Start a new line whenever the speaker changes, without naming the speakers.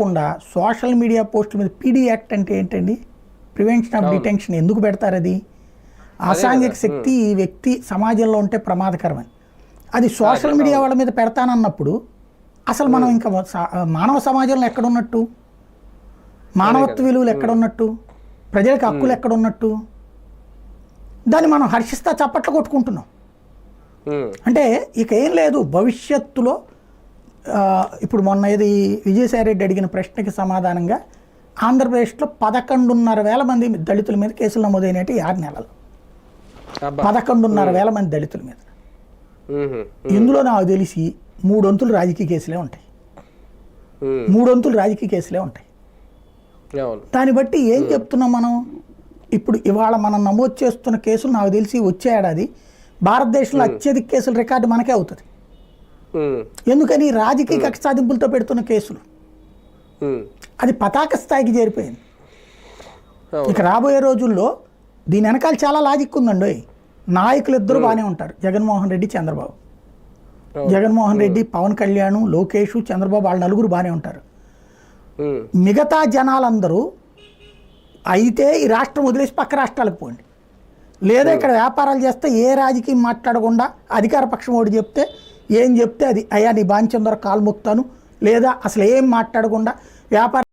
కాకుండా social media పోస్టుల మీద పీడీ యాక్ట్ అంటే ఏంటండి? ప్రివెన్షన్ ఆఫ్ డిటెన్షన్ ఎందుకు పెడతారు? అది అసాంఘిక శక్తి ఈ వ్యక్తి సమాజంలో ఉంటే ప్రమాదకరమని. అది సోషల్ మీడియా వాళ్ళ మీద పెడతానన్నప్పుడు అసలు మనం ఇంకా మానవ సమాజంలో ఎక్కడున్నట్టు? మానవత్వ విలువలు ఎక్కడున్నట్టు? ప్రజలకు హక్కులు ఎక్కడున్నట్టు? దాన్ని మనం హర్షిస్తా చప్పట్లు కొట్టుకుంటున్నాం. అంటే ఇక ఏం లేదు భవిష్యత్తులో. ఇప్పుడు మొన్న ఇది విజయసాయిరెడ్డి అడిగిన ప్రశ్నకి సమాధానంగా ఆంధ్రప్రదేశ్లో 11,500 మంది దళితుల మీద కేసులు నమోదైనట్టు 6 నెలలు. 11,500 మంది దళితుల మీద. ఇందులో నాకు తెలిసి 3 వంతులు రాజకీయ కేసులే ఉంటాయి. 3 వంతులు రాజకీయ కేసులే ఉంటాయి. దాన్ని బట్టి ఏం చెప్తున్నాం మనం? ఇప్పుడు ఇవాళ మనం నమోదు చేస్తున్న కేసులు నాకు తెలిసి వచ్చే ఏడాది భారతదేశంలో అత్యధిక కేసుల రికార్డు మనకే అవుతుంది. ఎందుకని? రాజకీయ కక్ష సాధింపులతో పెడుతున్న కేసులు. అది పతాక స్థాయికి చేరిపోయింది. ఇక రాబోయే రోజుల్లో దీని వెనకాల చాలా లాజిక్ ఉందండి. నాయకులు ఇద్దరు బాగానే ఉంటారు, జగన్మోహన్ రెడ్డి, చంద్రబాబు. జగన్మోహన్ రెడ్డి, పవన్ కళ్యాణ్, లోకేష్, చంద్రబాబు వాళ్ళ నలుగురు బాగానే ఉంటారు. మిగతా జనాలందరూ అయితే ఈ రాష్ట్రం వదిలేసి పక్క రాష్ట్రాలకు పోండి, లేదా ఇక్కడ వ్యాపారాలు చేస్తే ఏ రాజకీయం మాట్లాడకుండా అధికార పక్షం ఓడి చెప్తే ఏం చెప్తే అది అయ్యా నీ బాంచందర కాలు మొక్తాను, లేదా అసలు ఏం మాట్లాడకుండా వ్యాపారం